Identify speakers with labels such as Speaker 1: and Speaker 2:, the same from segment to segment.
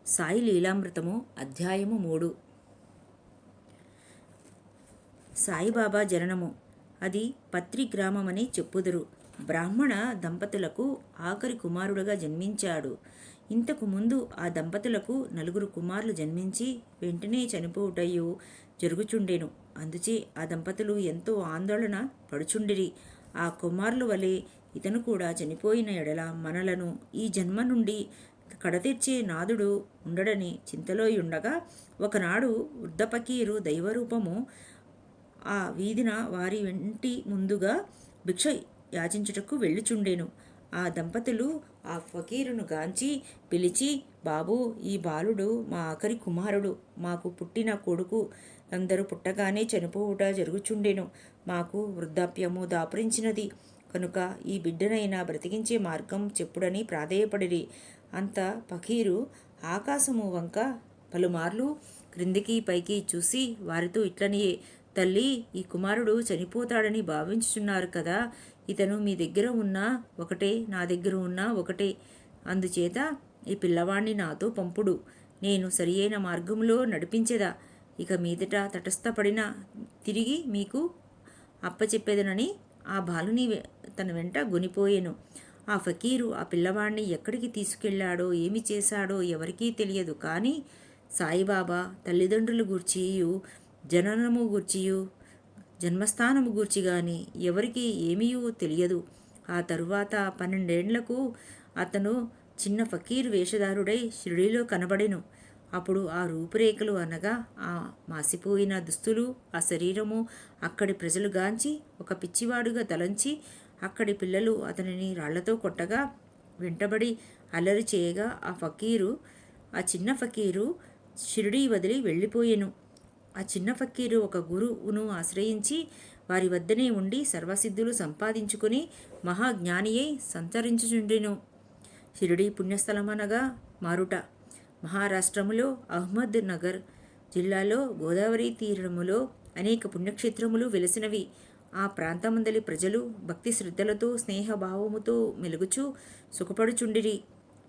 Speaker 1: సాయి లీలామృతము అధ్యాయము 3. సాయిబాబా జననము. అది పత్రి గ్రామమని చెప్పుదురు. బ్రాహ్మణ దంపతులకు ఆఖరి కుమారుడుగా జన్మించాడు. ఇంతకు ముందు ఆ దంపతులకు 4 కుమారులు జన్మించి వెంటనే చనిపోవుటయు జరుగుచుండెను. అందుచే ఆ దంపతులు ఎంతో ఆందోళన పడుచుండిరి. ఆ కుమారుల వలె ఇతను కూడా చనిపోయిన ఎడల మనలను ఈ జన్మ నుండి కడతెచ్చే నాదుడు ఉండడని చింతలో ఉండగా ఒకనాడు వృద్ధపకీరు దైవరూపము ఆ వీధిన వారి వెంటి ముందుగా భిక్ష యాచించుటకు వెళ్ళుచుండెను. ఆ దంపతులు ఆ ఫకీరును గాంచి పిలిచి, బాబూ, ఈ బాలుడు మా ఆఖరి కుమారుడు. మాకు పుట్టిన కొడుకు అందరూ పుట్టగానే చనిపోవుట జరుగుచుండెను. మాకు వృద్ధాప్యము దాపురించినది కనుక ఈ బిడ్డనైనా బ్రతికించే మార్గం చెప్పుడని ప్రాధేయపడిరి. అంత ఫకీరు ఆకాశము వంక పలుమార్లు క్రిందికి పైకి చూసి వారితో ఇట్లనియే, తల్లి, ఈ కుమారుడు చనిపోతాడని భావించుచున్నారు కదా. ఇతను మీ దగ్గర ఉన్నా ఒకటే, నా దగ్గర ఉన్నా ఒకటే. అందుచేత ఈ పిల్లవాణ్ణి నాతో పంపుడు. నేను సరియైన మార్గంలో నడిపించేదా. ఇక మీదట తటస్థపడిన తిరిగి మీకు అప్పచెప్పేదనని ఆ బాలుని తన వెంట గొనిపోయెను. ఆ ఫకీరు ఆ పిల్లవాడిని ఎక్కడికి తీసుకెళ్లాడో, ఏమి చేశాడో ఎవరికీ తెలియదు. కానీ సాయిబాబా తల్లిదండ్రుల గూర్చియు, జననము గూర్చియు, జన్మస్థానము గూర్చి గాని ఎవరికి ఏమీయూ తెలియదు. ఆ తరువాత 12 ఏండ్లకు అతను చిన్న ఫకీరు వేషధారుడై షిరిడీలో కనబడెను. అప్పుడు ఆ రూపురేఖలు అనగా ఆ మాసిపోయిన దుస్తులు, ఆ శరీరము అక్కడి ప్రజలు గాంచి ఒక పిచ్చివాడుగా తలంచి అక్కడి పిల్లలు అతనిని రాళ్లతో కొట్టగా వెంటబడి అల్లరి చేయగా ఆ చిన్న ఫకీరు షిరిడీ వదిలి వెళ్ళిపోయెను. ఆ చిన్న ఫకీరు ఒక గురువును ఆశ్రయించి వారి వద్దనే ఉండి సర్వసిద్ధులు సంపాదించుకుని మహాజ్ఞానియై సంచరించుచుండెను. షిరిడీ పుణ్యస్థలమనగా మారుట. మహారాష్ట్రములో అహ్మద్ నగర్ జిల్లాలో గోదావరి తీరములో అనేక పుణ్యక్షేత్రములు వెలసినవి. ఆ ప్రాంతమందలి ప్రజలు భక్తి శ్రద్ధలతో స్నేహభావముతో మెలుగుచూ సుఖపడుచుండిరి.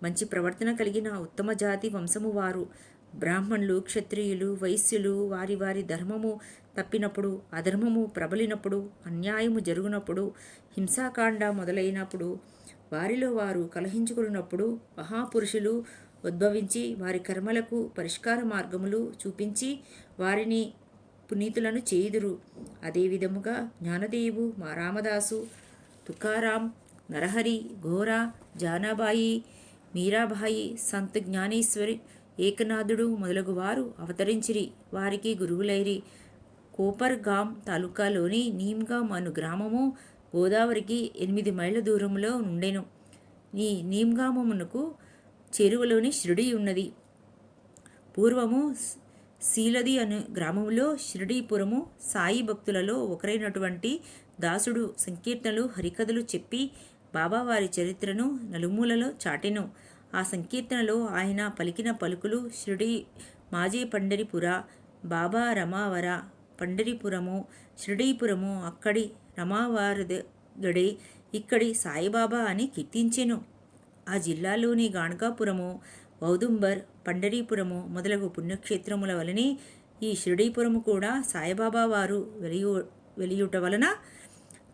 Speaker 1: మంచి ప్రవర్తన కలిగిన ఉత్తమ జాతి వంశము వారు. బ్రాహ్మణులు, క్షత్రియులు, వైశ్యులు వారి వారి ధర్మము తప్పినప్పుడు, అధర్మము ప్రబలినప్పుడు, అన్యాయము జరుగునప్పుడు, హింసాకాండ మొదలైనప్పుడు, వారిలో వారు కలహించుకున్నప్పుడు మహాపురుషులు ఉద్భవించి వారి కర్మలకు పరిష్కార మార్గములు చూపించి వారిని పునీతులను చేయుదురు. అదే విధముగా జ్ఞానదేవు, రామదాసు, తుకారాం, నరహరి, ఘోరా, జానాబాయి, మీరాబాయి, సంత్ జ్ఞానేశ్వరి, ఏకనాథుడు మొదలగు వారు అవతరించిరి. వారికి గురువులైరి. కోపర్ గాం తాలూకాలోని నీమ్గాం అను గ్రామము గోదావరికి 8 మైళ్ళ దూరంలో నుండెను. ఈ నీమ్గామమునకు చేరువలోని షిరిడీ ఉన్నది. పూర్వము సీలది అనే గ్రామంలో షిరిడీపురము సాయి భక్తులలో ఒకరైనటువంటి దాసుడు సంకీర్తనలు, హరికథలు చెప్పి బాబావారి చరిత్రను నలుమూలలో చాటెను. ఆ సంకీర్తనలో ఆయన పలికిన పలుకులు షిరిడీ మాజే పండరిపుర, బాబా రమావర, పండరిపురము, షిరిడీపురము అక్కడి రమావారగడే, ఇక్కడి సాయిబాబా అని కీర్తించెను. ఆ జిల్లాలోని గాణగాపురము, ఔదుంబర్, పండరీపురము మొదలగు పుణ్యక్షేత్రముల వలనే ఈ షిరిడీపురము కూడా సాయిబాబా వారు వెలియుట వలన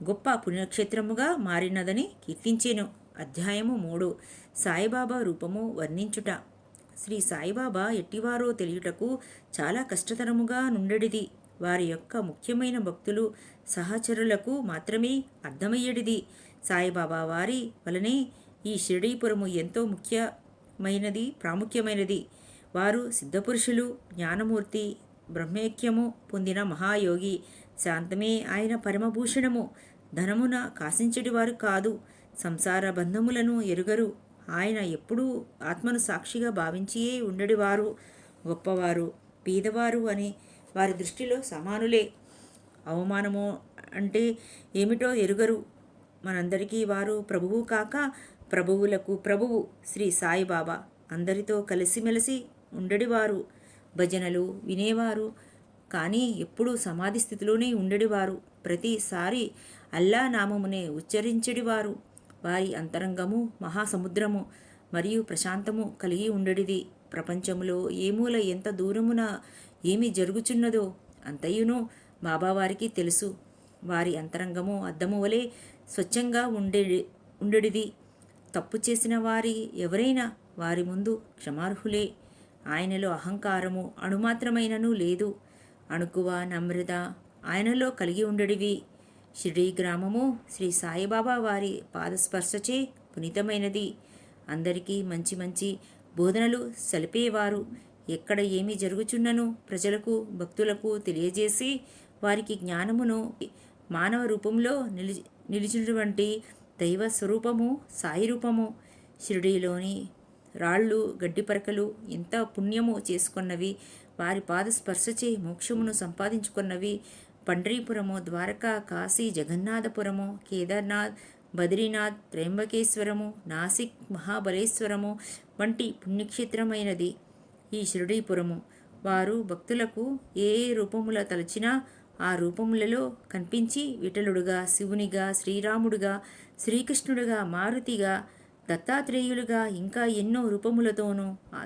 Speaker 1: గొప్ప పుణ్యక్షేత్రముగా మారినదని కీర్తించెను. అధ్యాయము 3. సాయిబాబా రూపము వర్ణించుట. శ్రీ సాయిబాబా ఎట్టివారో తెలియుటకు చాలా కష్టతరముగా నుండెడిది. వారి యొక్క ముఖ్యమైన భక్తులు, సహచరులకు మాత్రమే అర్థమయ్యేడిది. సాయిబాబా వారి వలనే ఈ షిరిడీపురము ఎంతో ప్రాముఖ్యమైనది. వారు సిద్ధపురుషులు, జ్ఞానమూర్తి, బ్రహ్మైక్యము పొందిన మహాయోగి. శాంతమే ఆయన పరమభూషణము. ధనమున కాసించటివారు కాదు. సంసార బంధములను ఎరుగరు. ఆయన ఎప్పుడూ ఆత్మను సాక్షిగా భావించియే ఉండేవారు. గొప్పవారు, పేదవారు అని వారి దృష్టిలో సమానులే. అవమానము అంటే ఏమిటో ఎరుగరు. మనందరికీ వారు ప్రభువు కాక ప్రభువులకు ప్రభువు శ్రీ సాయిబాబా. అందరితో కలిసిమెలిసి ఉండేవారు. భజనలు వినేవారు, కానీ ఎప్పుడూ సమాధి స్థితిలోనే ఉండేవారు. ప్రతిసారి అల్లా నామమునే ఉచ్చరించెడివారు. వారి అంతరంగము మహాసముద్రము. మరియు ప్రశాంతము కలిగి ఉండడిది. ప్రపంచములో ఏ మూల ఎంత దూరమున ఏమి జరుగుచున్నదో అంతయును బాబావారికి తెలుసు. వారి అంతరంగము అద్దము వలె స్వచ్ఛంగా ఉండడిది. తప్పు చేసిన వారి ఎవరైనా వారి ముందు క్షమార్హులే. ఆయనలో అహంకారము అణుమాత్రమైనను లేదు. అణుకువ నమ్రత ఆయనలో కలిగి ఉండడివి. షిరిడీ గ్రామము శ్రీ సాయిబాబా వారి పాదస్పర్శచే పునీతమైనది. అందరికీ మంచి మంచి బోధనలు సలిపేవారు. ఎక్కడ ఏమి జరుగుచున్నను ప్రజలకు భక్తులకు తెలియజేసి వారికి జ్ఞానమును మానవ రూపంలో నిలిచినటువంటి దైవ స్వరూపము సాయి రూపము. షిరిడీలోని రాళ్ళు గడ్డిపరకలు ఎంత పుణ్యము చేసుకున్నవి. వారి పాదస్పర్శచే మోక్షమును సంపాదించుకున్నవి. పండ్రీపురము, ద్వారకా, కాశీ, జగన్నాథపురము, కేదార్నాథ్, బద్రీనాథ్, త్రయంబకేశ్వరము, నాసిక్, మహాబలేశ్వరము వంటి పుణ్యక్షేత్రమైనది ఈ షిరిడీపురము. వారు భక్తులకు ఏ రూపముల తలచినా ఆ రూపములలో కనిపించి విఠలుడుగా, శివునిగా, శ్రీరాముడుగా, శ్రీకృష్ణుడుగా, మారుతిగా, దత్తాత్రేయులుగా ఇంకా ఎన్నో రూపములతోనూ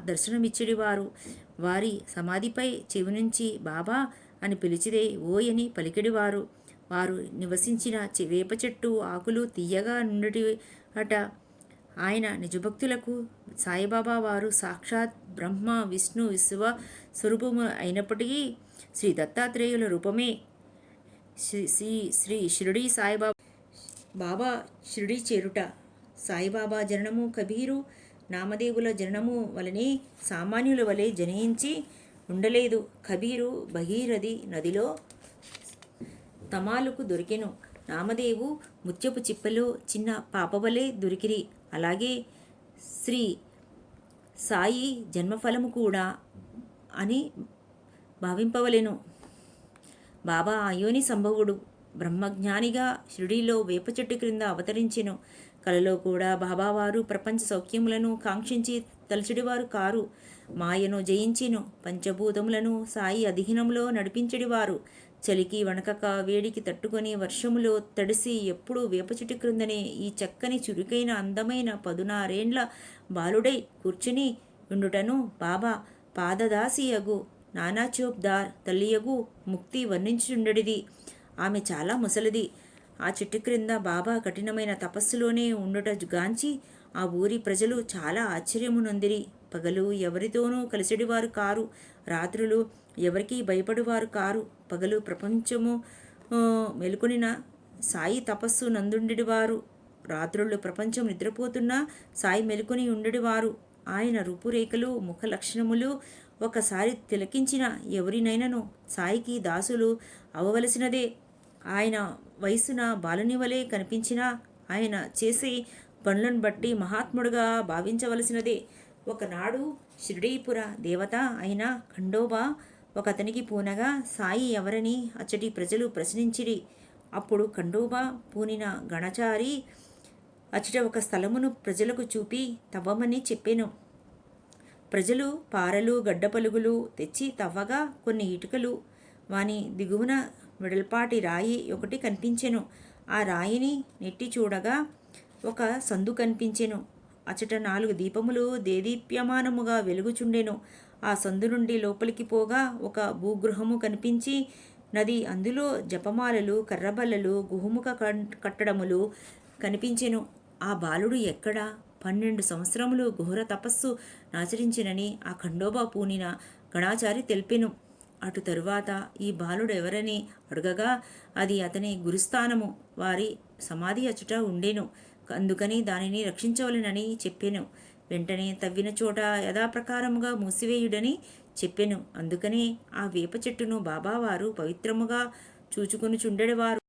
Speaker 1: దర్శనమిచ్చడివారు. వారి సమాధిపై చెవి నుంచి బాబా అని పిలిచిదే ఓయని పలికిడివారు. వారు నివసించిన వేప చెట్టు ఆకులు తీయగా నుండి అట. ఆయన నిజభక్తులకు సాయిబాబా వారు సాక్షాత్ బ్రహ్మ విష్ణు విశ్వ స్వరూపము అయినప్పటికీ శ్రీ దత్తాత్రేయుల రూపమే. శ్రీ షిరిడీ సాయిబాబా బాబా షిరిడీ చేరుట. సాయిబాబా జననము కబీరు నామదేవుల జననము వలనే సామాన్యుల వలె జనించి ఉండలేదు. కబీరు భగీరథి నదిలో తమాలుకు దొరికెను. నామదేవు ముత్యపు చిప్పలో చిన్న పాపవలే దొరికిరి. అలాగే శ్రీ సాయి జన్మఫలము కూడా అని భావింపవలెను. బాబా అయోని సంభవుడు. బ్రహ్మజ్ఞానిగా షిరిడీలో వేప చెట్టు క్రింద అవతరించెను. కలలో కూడా బాబావారు ప్రపంచ సౌఖ్యములను కాంక్షించి తలచడివారు కారు. మాయను జయించెను. పంచభూతములను సాయి అధీనంలో నడిపించడివారు. చలికి వణకక వేడికి తట్టుకొని వర్షములో తడిసి ఎప్పుడూ వేప చెట్టు క్రిందనే ఈ చక్కని చురుకైన అందమైన 16 బాలుడై కూర్చుని ఉండుటను బాబా పాదదాసియగు నానాచోప్దార్ తల్లియగు ముక్తి వర్ణించుండడిది. ఆమె చాలా ముసలిది. ఆ చెట్టు క్రింద బాబా కఠినమైన తపస్సులోనే ఉండుట గాంచి ఆ ఊరి ప్రజలు చాలా ఆశ్చర్యమునొందిరి. పగలు ఎవరితోనూ కలిసిడివారు కారు. రాత్రులు ఎవరికీ భయపడువారు కారు. పగలు ప్రపంచము మెలుకొనిన సాయి తపస్సు నందుండివారు. రాత్రులు ప్రపంచం నిద్రపోతున్నా సాయి మెలుకొని ఉండడివారు. ఆయన రూపురేఖలు ముఖ లక్షణములు ఒకసారి తిలకించిన ఎవరినైనను సాయికి దాసులు అవ్వవలసినదే. ఆయన వయసున బాలుని వలె కనిపించినా ఆయన చేసే పనులను బట్టి మహాత్ముడుగా భావించవలసినదే. ఒకనాడు షిరిడీపుర దేవత అయిన ఖండోబా ఒకతనికి పూనగా సాయి ఎవరని అచ్చటి ప్రజలు ప్రశ్నించిరి. అప్పుడు ఖండోబా పూనిన గణచారి అచ్చట ఒక స్థలమును ప్రజలకు చూపి తవ్వమని చెప్పెను. ప్రజలు పారలు గడ్డపలుగులు తెచ్చి తవ్వగా కొన్ని ఇటుకలు వాని దిగువన వెడల్పాటి రాయి ఒకటి కనిపించెను. ఆ రాయిని నెట్టి చూడగా ఒక సందు కనిపించెను. అచట 4 దీపములు దేదీప్యమానముగా వెలుగుచుండెను. ఆ సందు నుండి లోపలికి పోగా ఒక భూగృహము కనిపించి నది. అందులో జపమాలలు, కర్రబల్లలు, గుహముఖ కట్టడములు కనిపించెను. ఆ బాలుడు ఎక్కడ 12 సంవత్సరములు ఘోర తపస్సు నాచరించినని ఆ ఖండోబా పూనిన గణాచారి తెలిపెను. అటు తరువాత ఈ బాలుడు ఎవరని అడగగా అది అతని గురుస్థానము. వారి సమాధి అచుట ఉండెను. అందుకని దానిని రక్షించవలెనని చెప్పెను. వెంటనే తవ్విన చోట యథాప్రకారముగా మూసివేయుడని చెప్పెను. అందుకనే ఆ వేప చెట్టును బాబావారు పవిత్రముగా చూచుకొనుచుండెడవారు.